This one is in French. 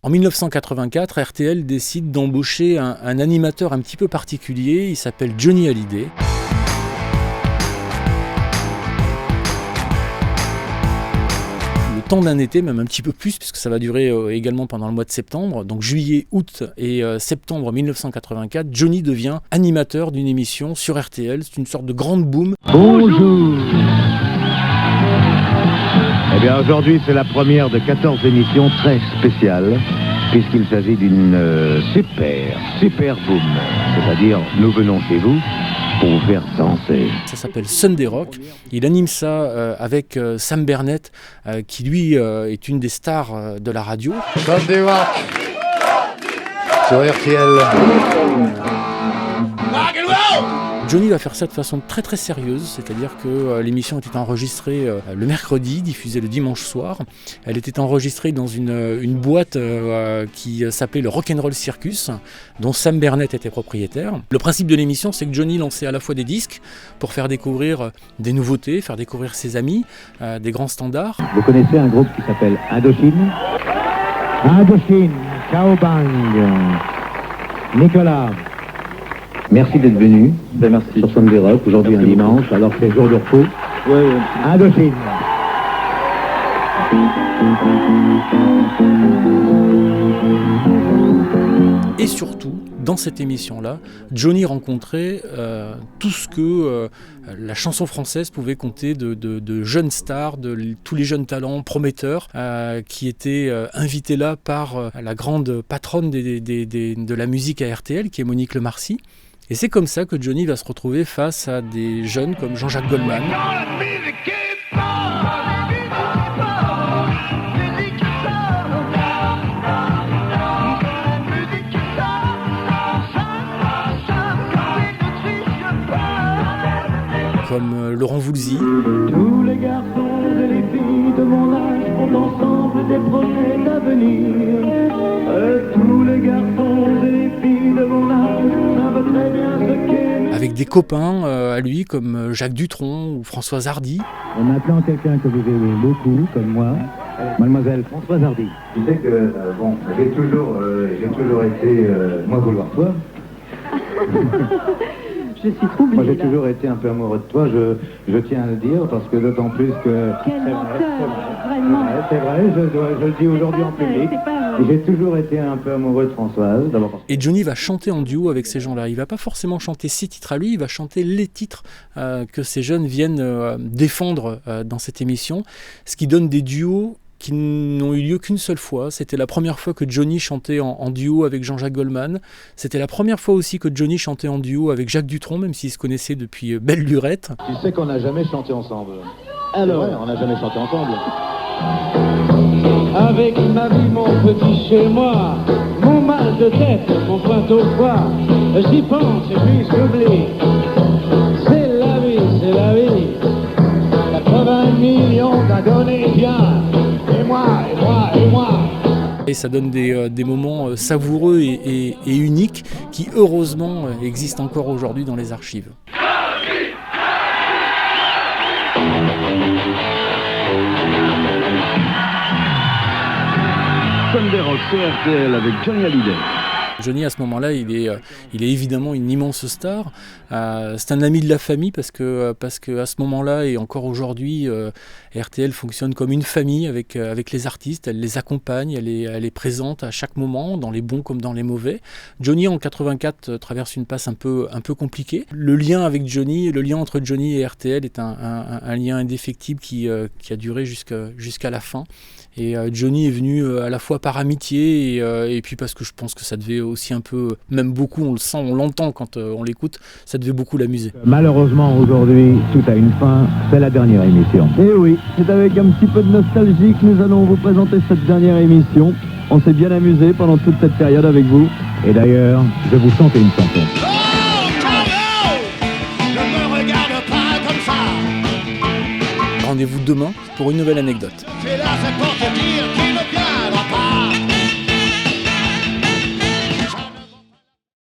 En 1984, RTL décide d'embaucher un animateur un petit peu particulier, il s'appelle Johnny Hallyday. Temps d'un été, même un petit peu plus, puisque ça va durer également pendant le mois de septembre. Donc juillet, août et septembre 1984, Johnny devient animateur d'une émission sur RTL. C'est une sorte de grande boom. Bonjour. Eh bien aujourd'hui c'est la première de 14 émissions très spéciales, puisqu'il s'agit d'une super boom. C'est-à-dire nous venons chez vous pour vous faire danser. Ça s'appelle Sunday Rock. Il anime ça avec Sam Bernett, qui lui est une des stars de la radio. Sunday Rock sur RTL. Johnny va faire ça de façon très très sérieuse, c'est-à-dire que l'émission était enregistrée le mercredi, diffusée le dimanche soir. Elle était enregistrée dans une boîte qui s'appelait le Rock'n'Roll Circus, dont Sam Bernett était propriétaire. Le principe de l'émission, c'est que Johnny lançait à la fois des disques pour faire découvrir des nouveautés, faire découvrir ses amis, des grands standards. Vous connaissez un groupe qui s'appelle Indochine ? Indochine, Cowbang, Nicolas. Merci d'être venu sur Sunday Rock, aujourd'hui un dimanche, alors que c'est jour de repos. Indochine. Et surtout, dans cette émission-là, Johnny rencontrait tout ce que la chanson française pouvait compter de jeunes stars, de tous les jeunes talents prometteurs qui étaient invités là par la grande patronne de la musique à RTL, qui est Monique Lemarcy. Et c'est comme ça que Johnny va se retrouver face à des jeunes comme Jean-Jacques Goldman. Comme Laurent Voulzy. Tous les garçons et les filles de mon âge ont ensemble des projets d'avenir. Tous les garçons et les filles de mon âge savent très bien ce qu'est. Avec des copains à lui comme Jacques Dutronc ou Françoise Hardy. Et maintenant quelqu'un que vous aimez beaucoup, comme moi, mademoiselle Françoise Hardy. Tu sais que, j'ai toujours été moi vouloir toi. Je suis troublée. Moi j'ai toujours été un peu amoureux de toi, je tiens à le dire, parce que d'autant plus que... Quel menteur, vraiment. C'est vrai, je le dis aujourd'hui en public. C'est pas vrai. Et j'ai toujours été un peu amoureux de Françoise, d'abord parce que... Et Johnny va chanter en duo avec ces gens-là. Il va pas forcément chanter ses titres à lui, il va chanter les titres que ces jeunes viennent défendre dans cette émission, ce qui donne des duos qui n'ont eu lieu qu'une seule fois. C'était la première fois que Johnny chantait en duo avec Jean-Jacques Goldman. C'était la première fois aussi que Johnny chantait en duo avec Jacques Dutronc, même s'ils se connaissaient depuis belle lurette. Tu sais qu'on n'a jamais chanté ensemble. Alors, C'est vrai, on n'a jamais chanté ensemble. Avec ma vie, mon petit chez moi, mon mal de tête, mon pointe au foie, j'y pense et puis j'oublie. C'est la vie, c'est la vie. 80 millions d'à donner bien. Et moi. Et ça donne des moments savoureux et uniques qui, heureusement, existent encore aujourd'hui dans les archives. Sunday Rock sur RTL avec Johnny Hallyday. Johnny, à ce moment-là, il est évidemment une immense star. C'est un ami de la famille parce que à ce moment-là et encore aujourd'hui, RTL fonctionne comme une famille avec les artistes. Elle les accompagne, elle est présente à chaque moment, dans les bons comme dans les mauvais. Johnny, en 84, traverse une passe un peu compliquée. Le lien entre Johnny et RTL est un lien indéfectible qui a duré jusqu'à la fin. Et Johnny est venu à la fois par amitié et puis parce que je pense que ça devait aussi un peu, même beaucoup, on le sent, on l'entend quand on l'écoute, ça devait beaucoup l'amuser. Malheureusement aujourd'hui, tout a une fin, c'est la dernière émission. Et oui, c'est avec un petit peu de nostalgie que nous allons vous présenter cette dernière émission. On s'est bien amusé pendant toute cette période avec vous. Et d'ailleurs, je vais vous chanter une chanson. Rendez-vous demain pour une nouvelle anecdote. C'est là, c'est pour te dire qu'il me vient.